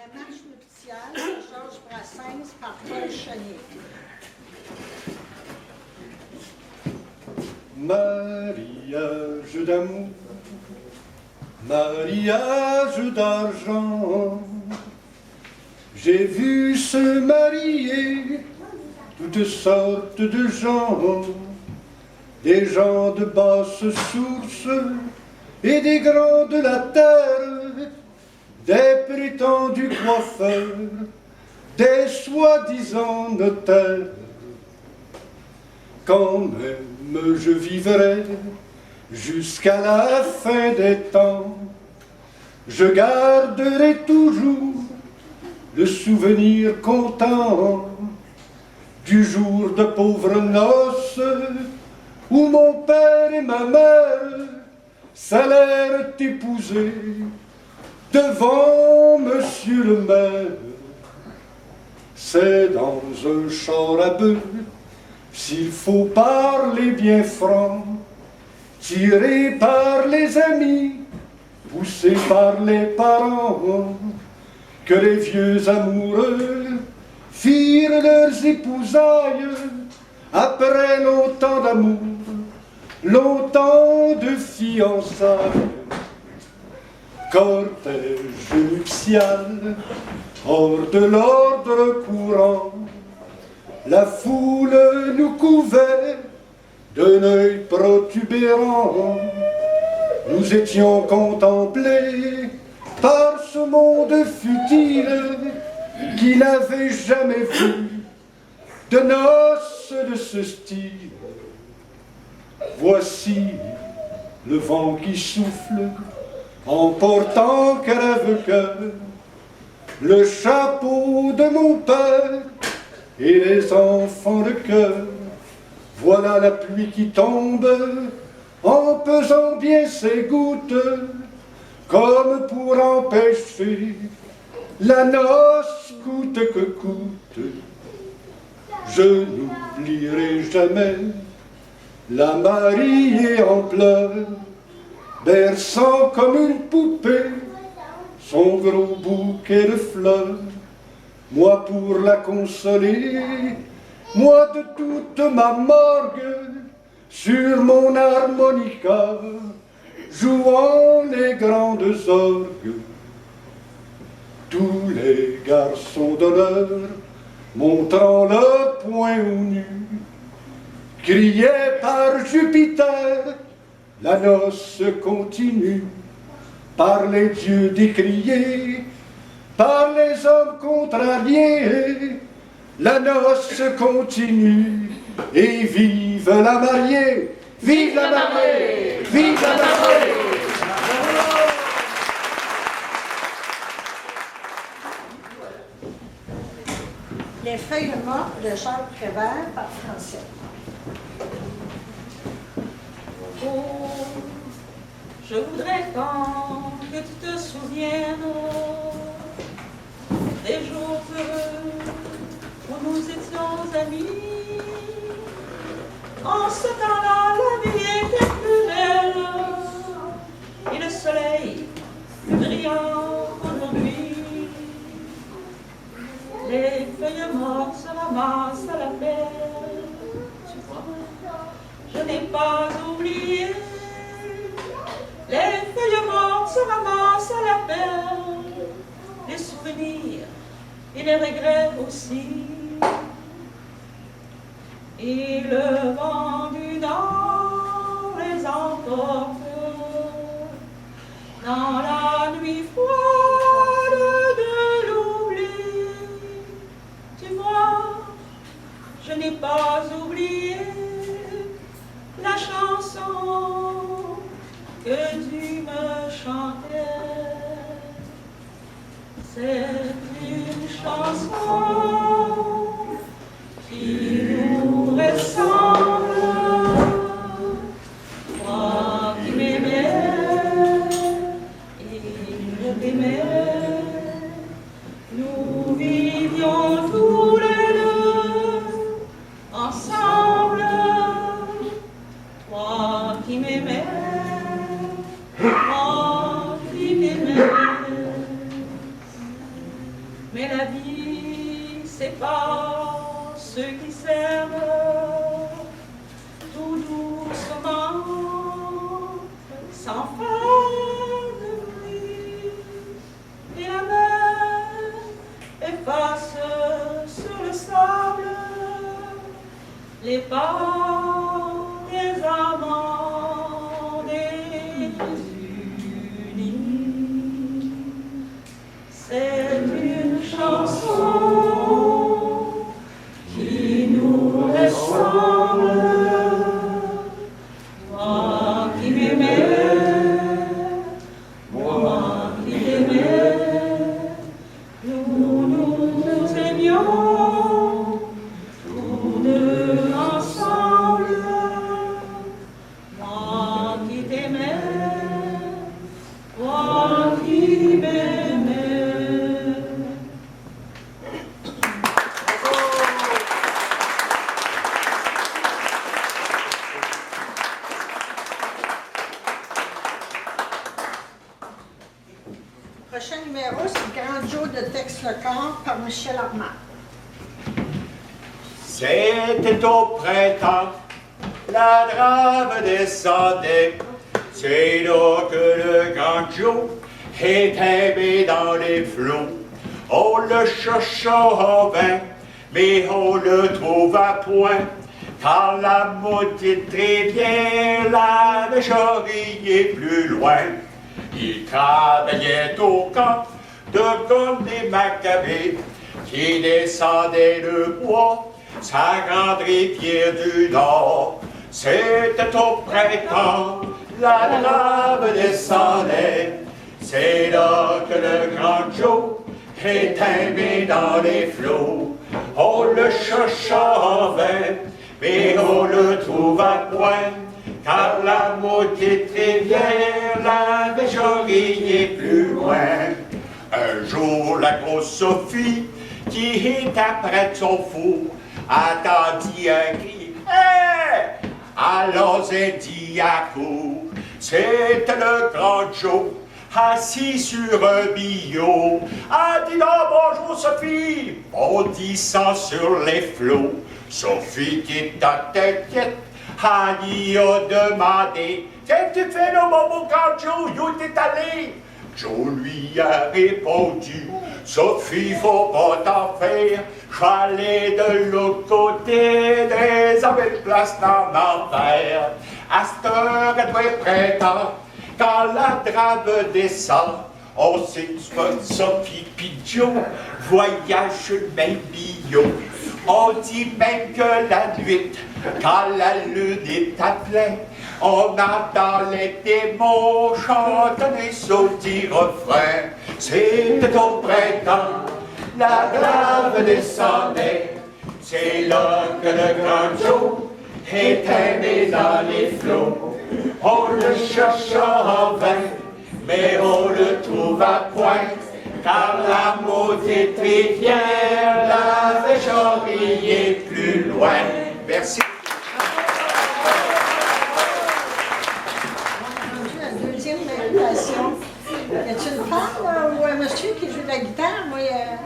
La marche nuptiale de Georges Brassens par Paul Chenier. Mariage d'amour, mariage d'argent, j'ai vu se marier toutes sortes de gens, des gens de basse source et des grands de la terre, des prétendus coiffeurs, des soi-disant notaires. Quand même je vivrai jusqu'à la fin des temps, je garderai toujours le souvenir content du jour de pauvres noces où mon père et ma mère s'allèrent épouser devant monsieur le maire. C'est dans un char à bœuf, s'il faut parler bien franc, tiré par les amis, poussé par les parents, que les vieux amoureux firent leurs épousailles après longtemps d'amour, longtemps de fiançailles. Cortège nuptial, hors de l'ordre courant, la foule nous couvait d'un œil protubérant. Nous étions contemplés par ce monde futile qui n'avait jamais vu de noces de ce style. Voici le vent qui souffle, emportant crève-cœur le chapeau de mon père et les enfants de cœur. Voilà la pluie qui tombe en pesant bien ses gouttes, comme pour empêcher la noce coûte que coûte. Je n'oublierai jamais la mariée en pleurs, berçant comme une poupée son gros bouquet de fleurs. Moi pour la consoler, moi de toute ma morgue, sur mon harmonica, jouant les grandes orgues. Tous les garçons d'honneur, montrant le poing au nu, criaient par Jupiter, la noce continue, par les dieux décriés, par les hommes contrariés, la noce continue, et vive la mariée, vive la mariée, vive la mariée. Les feuilles mortes de Jacques Prévert par Français. Oh, je voudrais tant que tu te souviennes des jours heureux où nous étions amis. En ce temps-là, la vie était plus belle et le soleil plus brillant qu'aujourd'hui. Les feuilles mortes se ramassent à la pelle. Tu vois, je n'ai pas oublié. Les feuilles mortes se ramassent à la pelle. Les souvenirs et les regrets aussi. Et le vent du nord les emporte dans la nuit froide de l'oubli. Tu vois, je n'ai pas oublié la chanson que tu me chantais. C'est une chanson qui nous ressemble. Toi qui m'aimais et je t'aimais, nous vivions tous les deux ensemble. Toi qui m'aimais, moi qui t'aimais. les pas des amants désunis. C'est une chanson qui nous ressemble. Moi qui m'aimais, moi qui t'aimais, nous aimions tous deux ensemble. Moi qui t'aimais, toi qui m'aimais. Prochain numéro, c'est le Grand Joe de Tex le corps par Michel Armand. C'était au printemps, la drave descendait. C'est là que le grand Joe est tombé dans les flots. On le chercha en vain, mais on le trouva point. Car la maudite rivière l'avait charrié plus loin. Il travaillait au camp de Gondé Maccabée qui descendait le bois, sa grande rivière du Nord. C'était au printemps, la drave descendait. C'est là que le grand Joe est tombé dans les flots. On le chercha en vain, mais on le trouva point. Car la maudite rivière l'avait charrié plus loin. Un jour, la grosse Sophie, qui était près de son four, attendit un cri. Hey! Alors elle dit à court, c'était le grand Joe, assis sur un billot. Ah, dis donc bonjour Sophie, bondissant sur les flots. Sophie qui était inquiète, Ali a demandé, qu'est-ce que tu fais là, mon beau grand Joe, où t'es allé? Joe lui a répondu, Sophie, faut pas t'en faire, j'allais de l'autre côté des avec place dans l'enfer. À cette heure, elle doit être printemps, quand la drave descend, on sait que Sophie pis Joe voyagent sur le même billot. On dit même que la nuit, quand la lune est à plein, on entend les démons chanter des saudis refrains. C'était au printemps, la drave descendait. C'est là que le grand Joe est tombé dans les flots. On le chercha en vain, mais on le trouva point. Car la maudite rivière l'avait charrié plus loin. Merci. On a rendu la deuxième invitation. Y a-t-il une femme ou un monsieur qui joue de la guitare? Moi,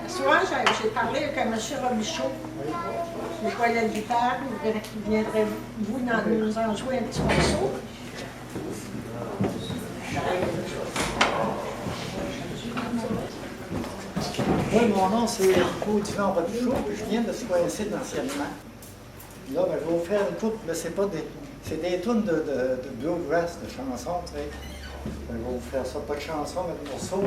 ce soir, j'ai parlé avec un monsieur Robichaud. Il jouait de la guitare. Viendrez-vous nous en jouer un petit morceau? Oui, mon nom c'est Gaudivant Robichaud, puis je viens de Square-City anciennement. Là, ben, je vais vous faire une couple, mais c'est pas des. C'est des tunes de bluegrass, de chansons, tu sais. Ben, je vais vous faire ça, pas de chansons, mais de morceaux.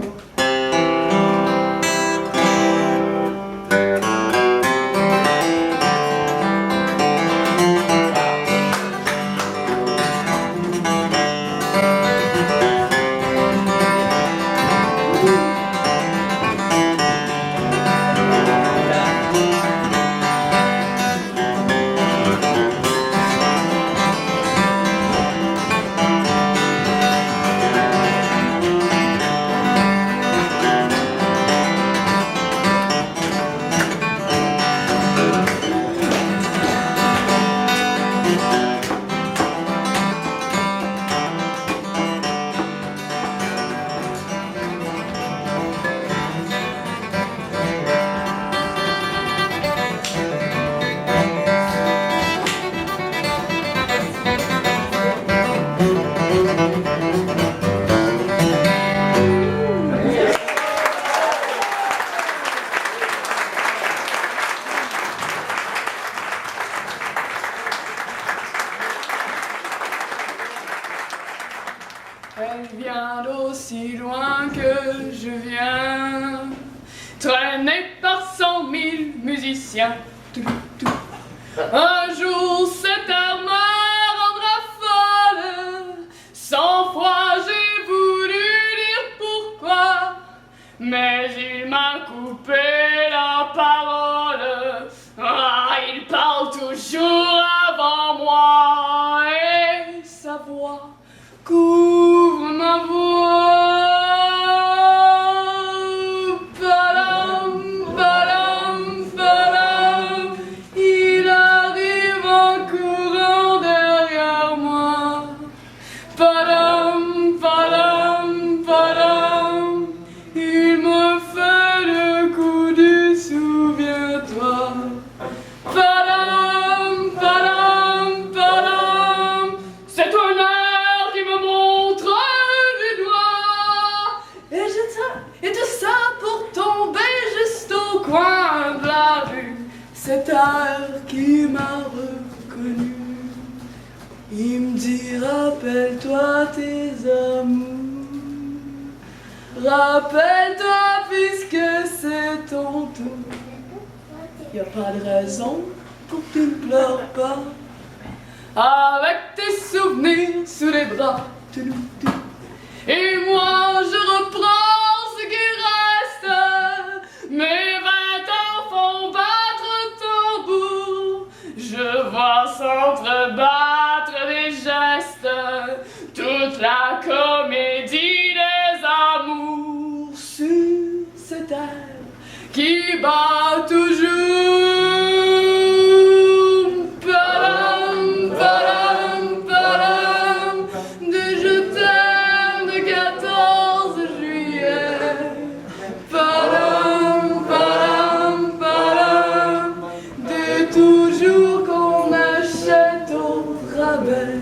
d'aussi loin que je viens, traîné par 100 000 musiciens. Un jour cet air me rendra folle, 100 fois j'ai voulu dire pourquoi, mais il m'a coupé la parole. Ah, il parle toujours avant moi et sa voix couvre ma voix. Padam, padam, padam, il arrive en courant derrière moi. Padam, padam, padam, il me fait le coup du souviens-toi. Padam, padam, padam, c'est ton air qui me montre du doigt. Et tout ça pour tomber juste au coin de la rue. Cet air qui m'a reconnu. Il me dit rappelle-toi tes amours. Rappelle-toi puisque c'est ton tour. Y a pas de raison pour que tu ne pleures pas. Avec tes souvenirs sous les bras. Et moi je reprends ce qu'il reste. Mes 20 ans font battre tambour. Je vois s'entrebattre des gestes. Toute la comédie des amours sur cette terre qui bat toujours. Padam, padam, padam, de je t'aime de 14 juillet. Padam, padam, padam, de toujours qu'on achète au rabais.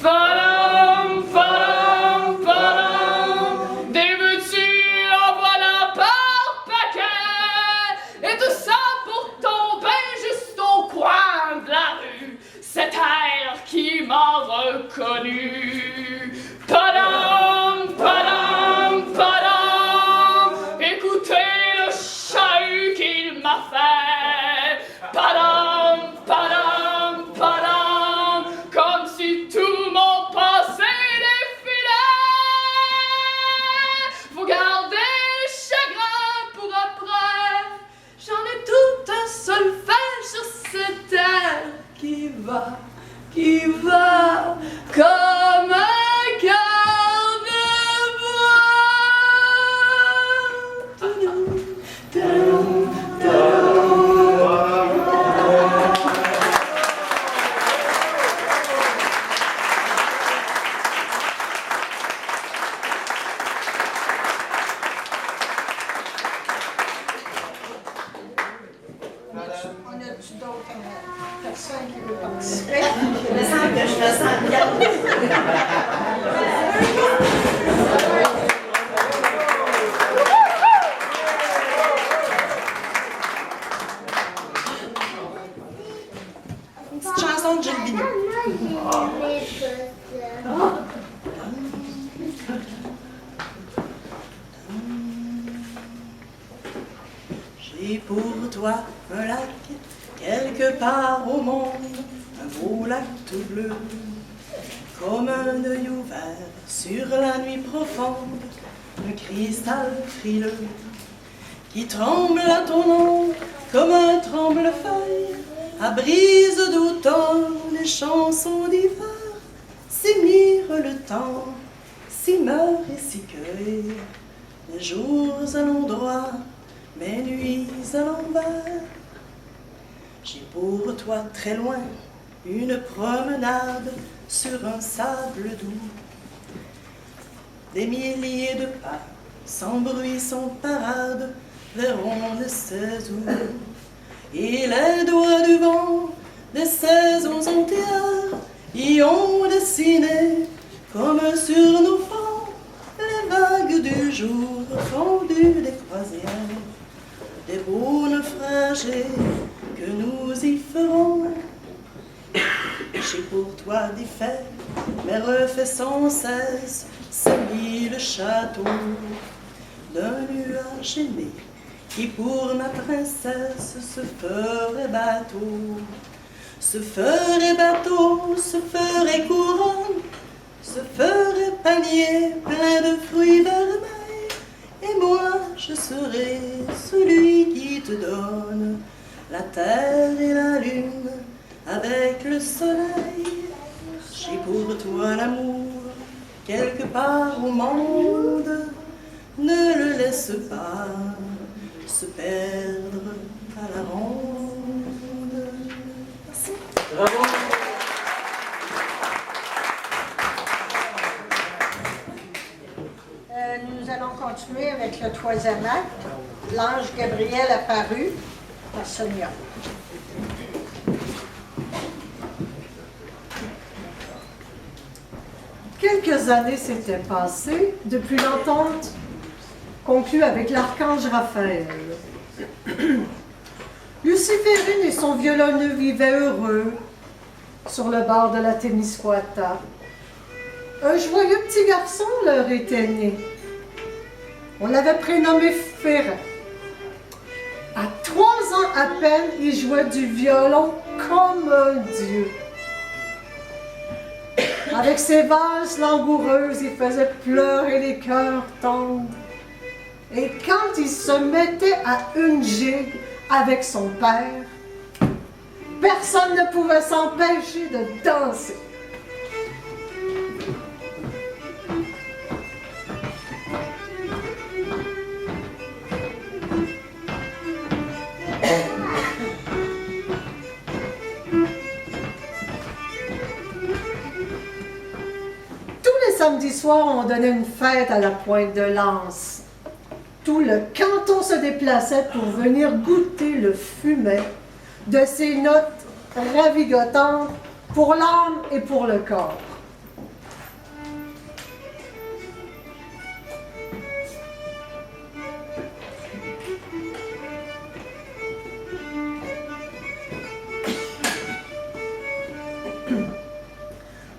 Padam, padam, padam, des veux-tu en voilà par paquet. Et tout ça pour tomber juste au coin de la rue. Cet air qui m'a reconnu. Padam, padam, padam, écoutez le chahut qu'il m'a fait. Padam, padam, padam, comme si tout mon passé défilait. Faut garder le chagrin pour après. J'en ai tout un solfège sur cette terre qui va comme un cœur de bois. Tadam, tadam, tadam. On a-tu d'autres personnes qui veulent participer? Je me sens bien. Une petite chanson de Gilles Vigneault. J'ai pour toi un lac, quelque part au monde, un beau lac tout bleu, comme un œil ouvert sur la nuit profonde, un cristal frileux, qui tremble à ton nom comme un tremble-feuille, à brise d'automne, les chansons d'hiver, s'y mire le temps, s'y meurt et s'y cueille, les jours à l'endroit, mes nuits à l'envers. J'ai pour toi très loin une promenade sur un sable doux. Des milliers de pas, sans bruit, sans parade, verront le 16 août. Et les doigts du vent des saisons entières y ont dessiné, comme sur nos fronts, les vagues du jour fondues des croisières, des beaux naufragés que nous y ferons. J'ai pour toi des faits, mais refais sans cesse ces 1000 le château d'un nuage aimé qui pour ma princesse se ferait bateau. Se ferait bateau, se ferait couronne, se ferait panier plein de fruits vermeils. Et moi, je serai celui qui te donne la terre et la lune avec le soleil. J'ai pour toi l'amour quelque part au monde. Ne le laisse pas se perdre à la ronde. Merci. Bravo. Nous allons continuer avec le troisième acte. L'ange Gabriel apparu à Sonia. Quelques années s'étaient passées depuis l'entente conclue avec l'archange Raphaël. Luciférine et son violonneux vivaient heureux sur le bord de la Témiscouata. Un joyeux petit garçon leur était né. On l'avait prénommé Ferret. À 3 ans à peine, il jouait du violon comme un dieu. Avec ses valses langoureuses, il faisait pleurer les cœurs tendres. Et quand il se mettait à une gigue avec son père, personne ne pouvait s'empêcher de danser. Samedi soir, on donnait une fête à la Pointe-de-Lance. Tout le canton se déplaçait pour venir goûter le fumet de ces notes ravigotantes pour l'âme et pour le corps.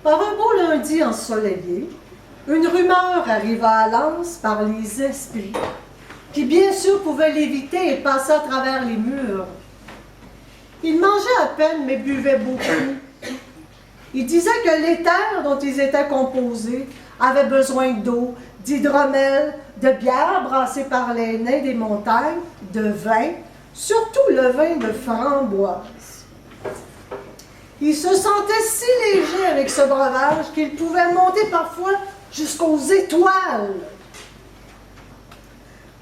Par un beau lundi ensoleillé, une rumeur arriva à Lens par les esprits, qui bien sûr pouvaient l'éviter et passer à travers les murs. Ils mangeaient à peine mais buvaient beaucoup. Ils disaient que l'éther dont ils étaient composés avait besoin d'eau, d'hydromel, de bière brassée par les nains des montagnes, de vin, surtout le vin de framboise. Il se sentait si léger avec ce breuvage qu'il pouvait monter parfois jusqu'aux étoiles.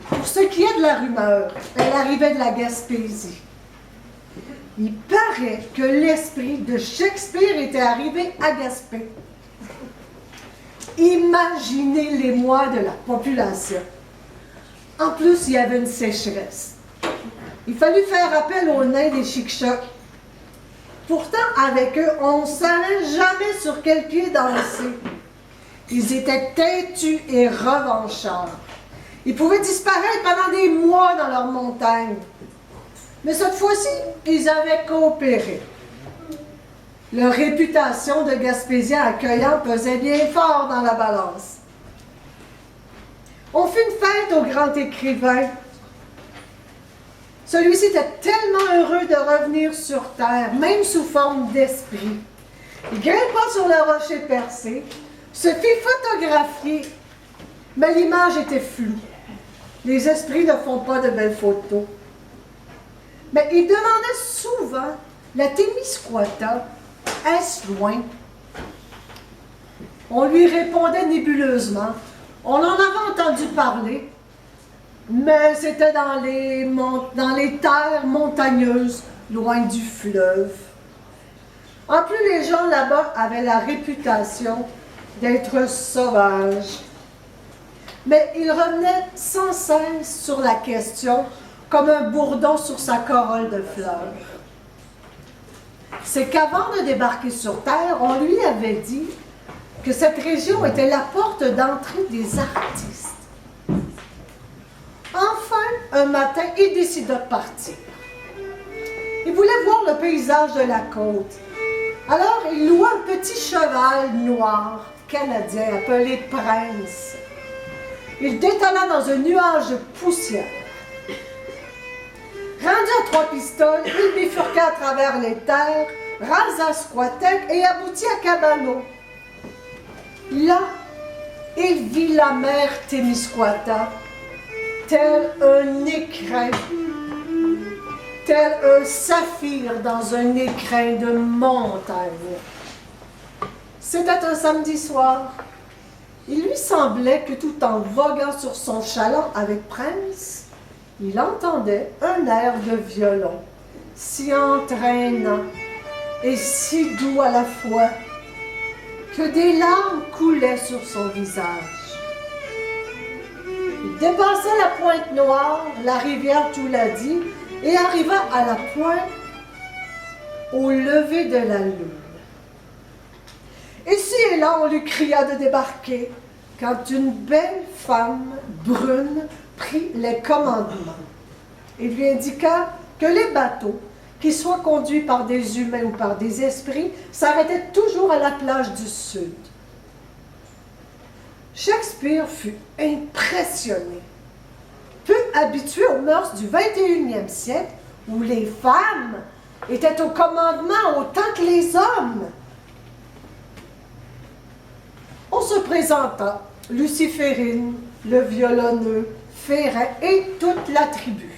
Pour ce qui est de la rumeur, elle arrivait de la Gaspésie. Il paraît que l'esprit de Shakespeare était arrivé à Gaspé. Imaginez l'émoi de la population. En plus, il y avait une sécheresse. Il fallut faire appel aux nains des Chic-Chocs. Pourtant, avec eux, on ne savait jamais sur quel pied danser. Ils étaient têtus et revanchards. Ils pouvaient disparaître pendant des mois dans leur montagne. Mais cette fois-ci, ils avaient coopéré. Leur réputation de Gaspésiens accueillants pesait bien fort dans la balance. On fit une fête au grand écrivain. Celui-ci était tellement heureux de revenir sur terre, même sous forme d'esprit. Il grimpa sur le rocher percé, se fit photographier, mais l'image était floue. Les esprits ne font pas de belles photos. Mais il demandait souvent, la Témiscouata, est-ce loin? On lui répondait nébuleusement. On en avait entendu parler, mais c'était dans les terres montagneuses, loin du fleuve. En plus, les gens là-bas avaient la réputation d'être sauvages. Mais il revenait sans cesse sur la question, comme un bourdon sur sa corolle de fleurs. C'est qu'avant de débarquer sur Terre, on lui avait dit que cette région était la porte d'entrée des artistes. Enfin, un matin, il décida de partir. Il voulait voir le paysage de la côte. Alors, il loua un petit cheval noir canadien appelé Prince. il détala dans un nuage de poussière. Rendu à 3 pistoles, il bifurqua à travers les terres, rasa Squatec et aboutit à Cabano. Là, il vit la mer Témiscouata, tel un écrin, tel un saphir dans un écrin de montagne. C'était un samedi soir. Il lui semblait que tout en voguant sur son chaland avec Prince, il entendait un air de violon, si entraînant et si doux à la fois, que des larmes coulaient sur son visage. Il dépassa la pointe noire, la rivière Touladi, et arriva à la pointe au lever de la lune. Ici et là, on lui cria de débarquer, quand une belle femme brune prit les commandements. Il lui indiqua que les bateaux, qu'ils soient conduits par des humains ou par des esprits, s'arrêtaient toujours à la plage du Sud. Shakespeare fut impressionné. Peu habitué aux mœurs du 21e siècle, où les femmes étaient au commandement autant que les hommes. On se présenta, Luciférine, le violonneux, Ferret et toute la tribu.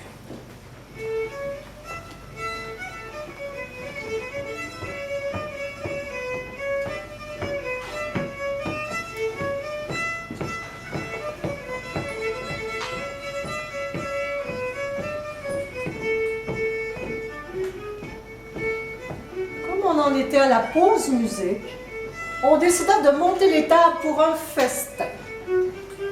Comme on en était à la pause musique, on décida de monter les tables pour un festin.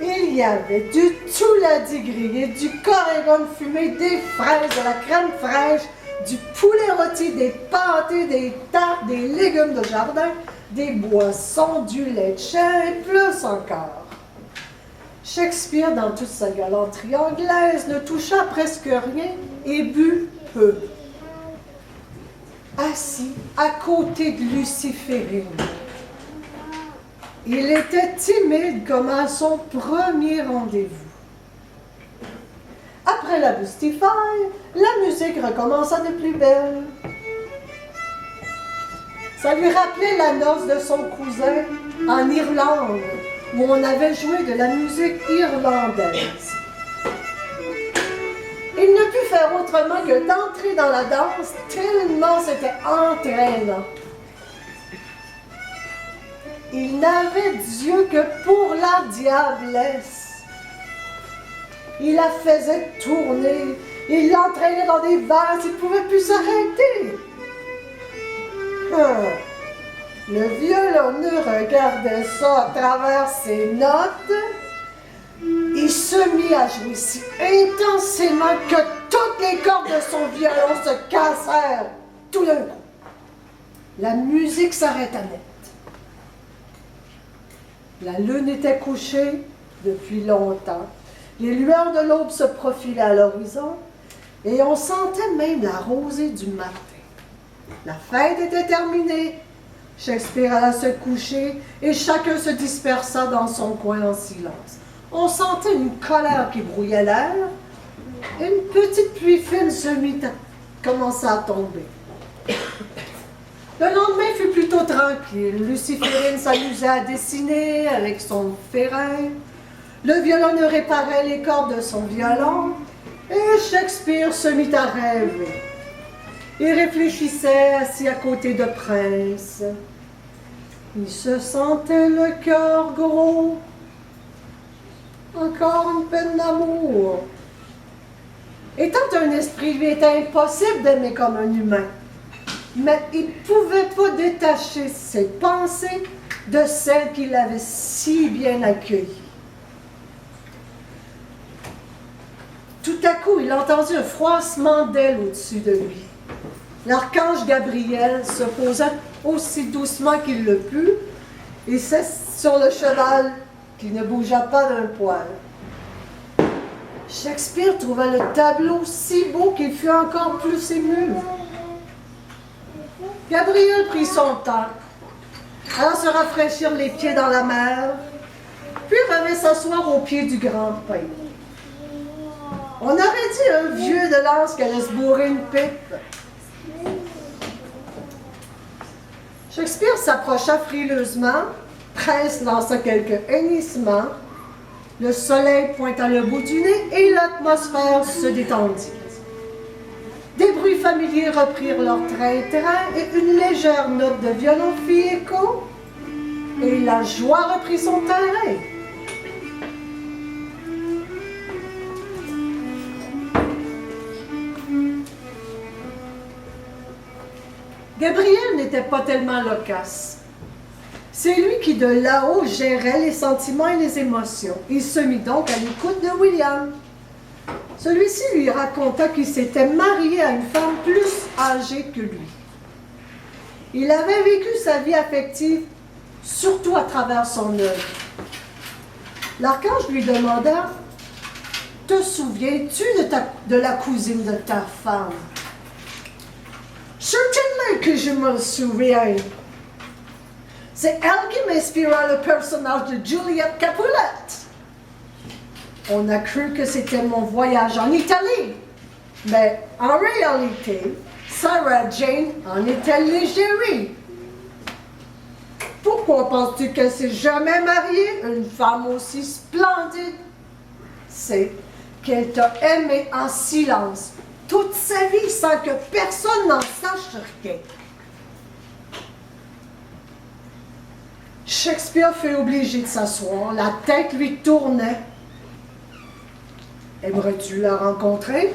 Il y avait du touladi grillé, du corégon fumé, des fraises, de la crème fraîche, du poulet rôti, des pâtés, des tartes, des légumes de jardin, des boissons, du lait de chien et plus encore. Shakespeare, dans toute sa galanterie anglaise, ne toucha presque rien et but peu. Assis à côté de Luciférine, il était timide comme à son premier rendez-vous. Après la Bustifaille, la musique recommença de plus belle. Ça lui rappelait la noce de son cousin en Irlande, où on avait joué de la musique irlandaise. Il ne put faire autrement que d'entrer dans la danse, tellement c'était entraînant. Il n'avait Dieu que pour la diablesse. Il la faisait tourner, il l'entraînait dans des valses, il ne pouvait plus s'arrêter. Le violonneux regardait ça à travers ses notes. Il se mit à jouer si intensément que toutes les cordes de son violon se cassèrent tout d'un coup. La musique s'arrêta net. La lune était couchée depuis longtemps. Les lueurs de l'aube se profilaient à l'horizon et on sentait même la rosée du matin. La fête était terminée. Shakespeare alla se coucher et chacun se dispersa dans son coin en silence. On sentait une colère qui brouillait l'air. Une petite pluie fine commença à tomber. Le lendemain fut plutôt tranquille. Luciférine s'amusait à dessiner avec son ferrin. Le violonneux réparait les cordes de son violon. Et Shakespeare se mit à rêver. Il réfléchissait assis à côté de Prince. Il se sentait le cœur gros. Encore une peine d'amour. Étant un esprit, il lui était impossible d'aimer comme un humain. Mais il ne pouvait pas détacher ses pensées de celles qui l'avaient si bien accueilli. Tout à coup, il entendit un froissement d'ailes au-dessus de lui. L'archange Gabriel se posa aussi doucement qu'il le put et s'assit sur le cheval qui ne bougea pas d'un poil. Shakespeare trouva le tableau si beau qu'il fut encore plus ému. Gabriel prit son temps, alla se rafraîchir les pieds dans la mer, puis revint s'asseoir au pied du grand pin. On aurait dit un vieux de l'anse qui allait se bourrer une pipe. Shakespeare s'approcha frileusement, Prince lança quelques hennissements, le soleil pointa le bout du nez et l'atmosphère se détendit. Des bruits familiers reprirent leur train-train et une légère note de violon fit écho, et la joie reprit son terrain. Gabriel n'était pas tellement loquace. C'est lui qui de là-haut gérait les sentiments et les émotions. Il se mit donc à l'écoute de William. Celui-ci lui raconta qu'il s'était marié à une femme plus âgée que lui. Il avait vécu sa vie affective surtout à travers son œuvre. L'archange lui demanda « Te souviens-tu de la cousine de ta femme? » « Certainement que je m'en souviens. C'est elle qui m'inspira le personnage de Juliette Capulet. On a cru que c'était mon voyage en Italie, mais en réalité, Sarah Jane en était l'égérie. Pourquoi penses-tu qu'elle s'est jamais mariée, une femme aussi splendide? C'est qu'elle t'a aimé en silence, toute sa vie sans que personne n'en sache rien. Shakespeare fut obligé de s'asseoir, la tête lui tournait. Aimerais-tu la rencontrer?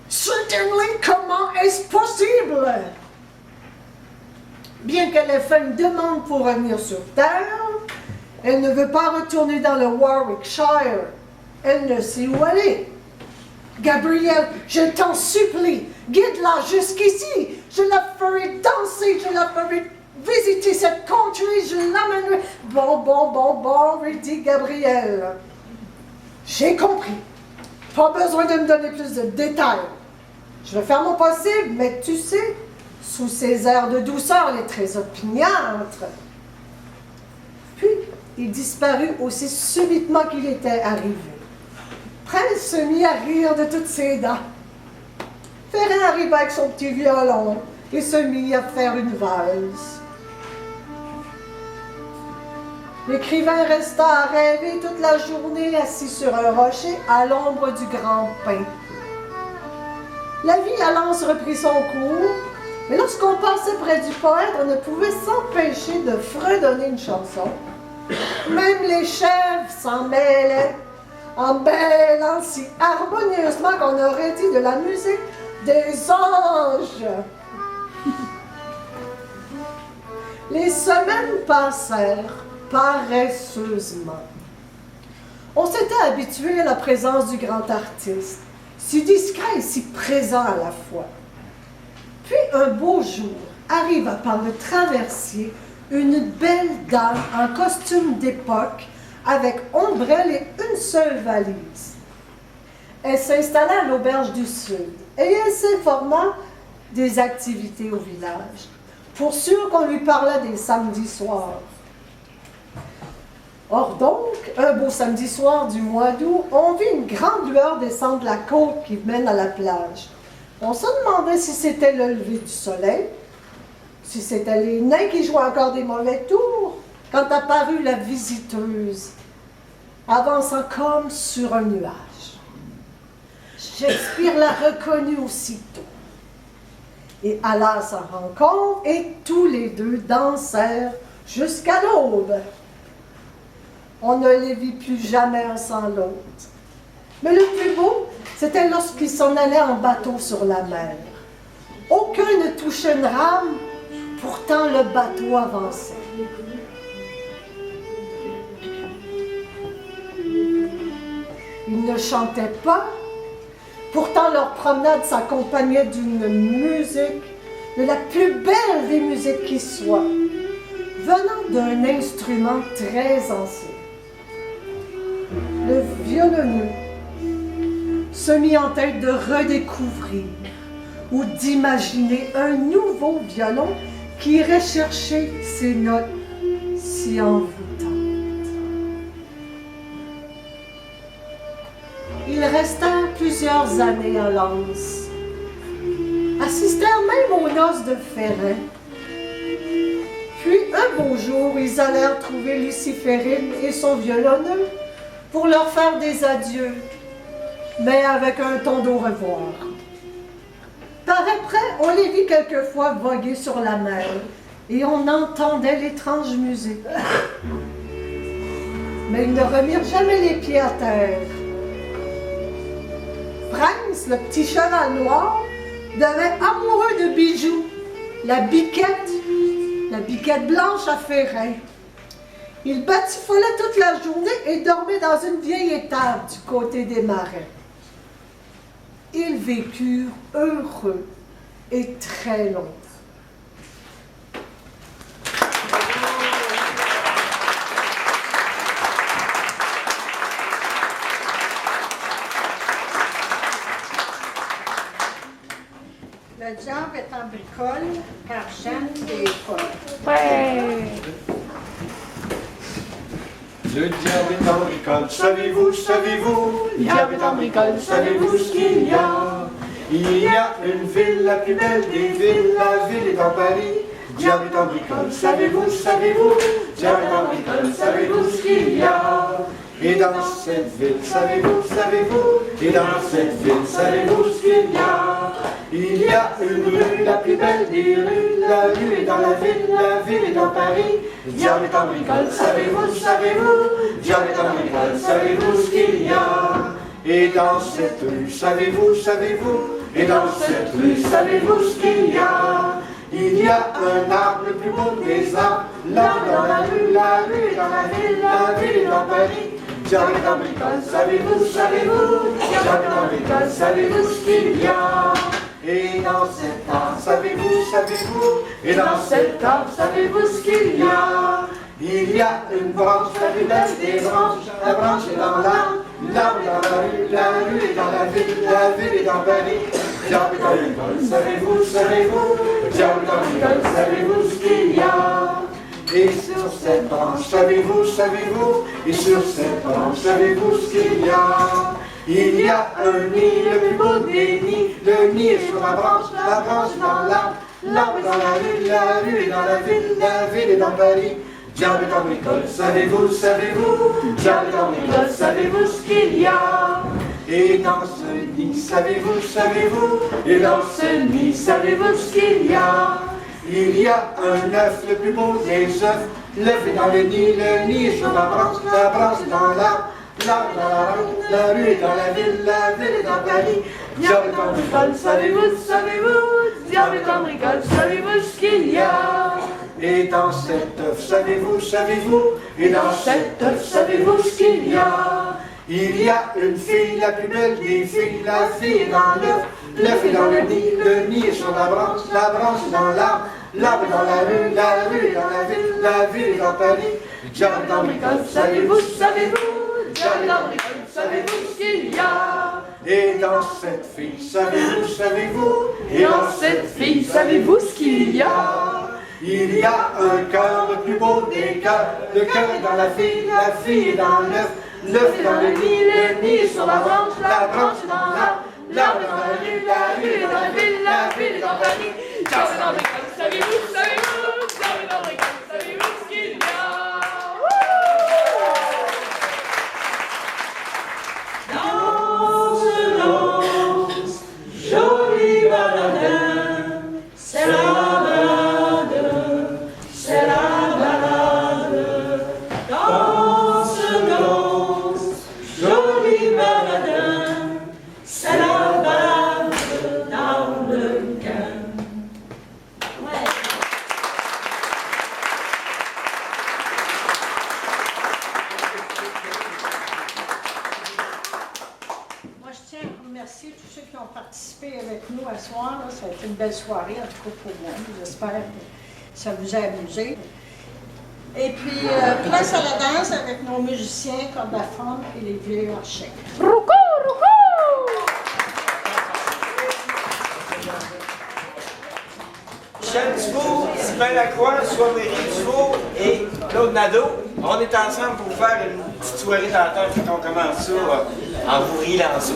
Certainement, comment est-ce possible? Bien qu'elle ait fait une demande pour revenir sur Terre, elle ne veut pas retourner dans le Warwickshire. Elle ne sait où aller. Gabriel, je t'en supplie, guide-la jusqu'ici. Je la ferai danser, je la ferai visiter cette contrée, je l'amènerai. Bon, dit Gabriel. J'ai compris. Pas besoin de me donner plus de détails. Je vais faire mon possible, mais tu sais, sous ses airs de douceur, elle est très opiniâtre. Puis, il disparut aussi subitement qu'il était arrivé. Prince se mit à rire de toutes ses dents. Ferrand arriva avec son petit violon et se mit à faire une valse. L'écrivain resta à rêver toute la journée assis sur un rocher à l'ombre du grand pin. La vie à l'anse reprit son cours, mais lorsqu'on passait près du poète, on ne pouvait s'empêcher de fredonner une chanson. Même les chèvres s'en mêlaient, en bêlant si harmonieusement qu'on aurait dit de la musique des anges. Les semaines passèrent paresseusement. On s'était habitué à la présence du grand artiste, si discret et si présent à la fois. Puis un beau jour, arriva par le traversier une belle dame en costume d'époque avec ombrelle et une seule valise. Elle s'installa à l'auberge du Sud et elle s'informa des activités au village, pour sûr qu'on lui parla des samedis soirs. Or donc, un beau samedi soir du mois d'août, on vit une grande lueur descendre la côte qui mène à la plage. On se demandait si c'était le lever du soleil, si c'était les nains qui jouaient encore des mauvais tours, quand apparut la visiteuse, avançant comme sur un nuage. Shakespeare la reconnut aussitôt et alla à sa rencontre, et tous les deux dansèrent jusqu'à l'aube. On ne les vit plus jamais un sans l'autre. Mais le plus beau, c'était lorsqu'ils s'en allaient en bateau sur la mer. Aucun ne touchait une rame, pourtant le bateau avançait. Ils ne chantaient pas, pourtant leur promenade s'accompagnait d'une musique, de la plus belle des musiques qui soit, venant d'un instrument très ancien. Le violoneux se mit en tête de redécouvrir ou d'imaginer un nouveau violon qui irait chercher ses notes si envoûtantes. Ils restèrent plusieurs années à Lens, assistèrent même aux noces de Ferrin. Puis un beau jour, ils allèrent trouver Luciférine et son violonneux pour leur faire des adieux, mais avec un ton d'au revoir. Par après, on les vit quelquefois voguer sur la mer et on entendait l'étrange musique. Mais ils ne remirent jamais les pieds à terre. Prince, le petit cheval noir, devint amoureux de Bijou, la biquette blanche à Ferrin. Il batifolait toute la journée et dormait dans une vieille étable du côté des marais. Ils vécurent heureux et très longtemps. Le diable est en bricole par Jeanne Desfolles. Le diable est en bricole, savez-vous, savez-vous? Le diable est en bricole, savez-vous ce qu'il y a? Il y a une ville, la plus belle des villes, la ville est en Paris. Le diable est en bricole, savez-vous, savez-vous? Le diable est en bricole, savez-vous ce qu'il y a? Et dans cette ville, savez-vous, savez-vous? Et dans cette ville, savez-vous ce qu'il y a? Il y a une rue, la plus belle des rues, la rue est dans la ville est dans Paris. Le diable est en bricole, savez-vous, savez-vous? Le diable est en bricole, savez-vous ce qu'il y a? Et dans cette rue, savez-vous, savez-vous? Et dans cette rue, savez-vous ce qu'il y a? Il y a un arbre le plus beau des arbres, l'arbre dans la rue est dans la ville est dans Paris. Le diable est en bricole, savez-vous, savez-vous? Le diable est en bricole, savez-vous ce qu'il y a? Et dans cet arbre, savez-vous, savez-vous? Et dans cet arbre, savez-vous ce qu'il y a? Il y a une branche, la plus belle des branches, la branche est dans l'arbre, l'arbre est dans la rue est dans la ville est dans Paris. Le diable est en bricole, savez-vous, savez-vous? Le diable est en bricole, savez-vous ce qu'il y a? Et sur cette branche, savez-vous, savez-vous? Et sur cette branche, savez-vous ce qu'il y a? Il y a un nid, le plus beau des nids, le nid est sur la branche est dans l'arbre, l'arbre est dans la rue est dans la ville est dans Paris. Diable est en bricole, savez-vous, savez-vous? Diable est en bricole, savez-vous ce qu'il y a? Et dans ce nid, savez-vous, savez-vous? Et dans ce nid, savez-vous ce qu'il y a? Il y a un œuf, le plus beau des œufs, l'œuf est dans le nid est sur la branche est dans l'arbre, l'arbre dans la rue est dans la ville est dans Paris. Diable est en bricole, savez-vous, savez-vous? Diable est en bricole, savez-vous ce qu'il y a? Et dans cet œuf, savez-vous, savez-vous? Et dans cet œuf, savez-vous ce qu'il y a? Il y a une fille, la plus belle des filles, la fille est dans l'œuf, l'œuf est dans le nid est sur la branche est dans l'arbre, l'arbre est dans la rue est dans la ville est dans Paris. Diable est en bricole, savez-vous, savez-vous? Diable est en bricole, savez-vous ce qu'il y a? Et dans cette fille, savez-vous, savez-vous? Et dans cette fille, savez-vous ce qu'il y a? Il y a un cœur, le plus beau des cœurs, le cœur est dans la fille est dans l'œuf, l'œuf est dans le nid est sur la branche est dans l'arbre, l'arbre est dans la rue est dans la ville est dans Paris. Diable est en bricole, savez-vous, savez-vous? Diable est en bricole, savez-vous ce qu'il y a? Danse, joli baladin, c'est la balade, c'est la balade. Danse, joli baladin, c'est la balade dans le gain. Ouais. Moi, je tiens à remercier tous ceux qui ont participé avec nous à ce soir. Là. Ça a été une belle soirée, en tout cas pour moi. J'espère que ça vous a amusé. Et puis, place à la danse avec nos musiciens, cordaphones et les vieux archers. Roucou, roucou! Michel Dufault, Sylvain Lacroix, Soiméry Dufault et Claude Nadeau. On est ensemble pour faire une petite soirée dans la terre, fait qu'on commence ça en vous relançant.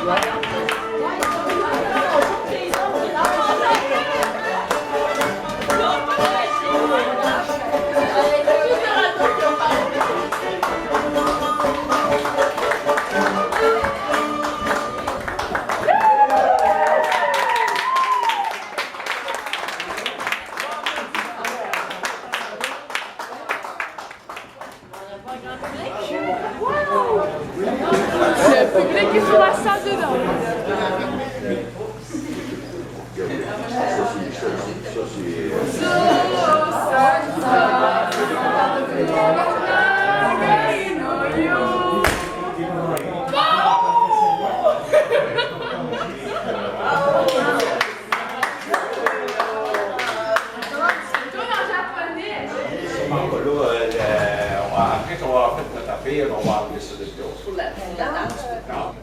Le public est sur la salle de danse. Après qu'on va faire notre affaire, on va appeler ça de l'autre. Pour la danse. Non.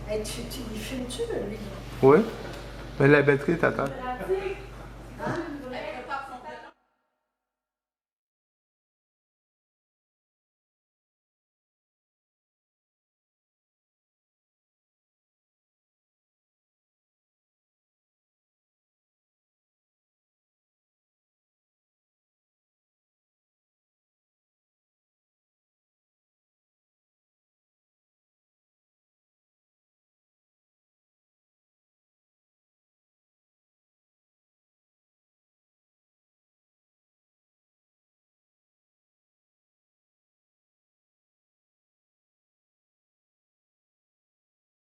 Hey, tu filmes-tu, lui? Oui. Mais la batterie est à terre. Hein?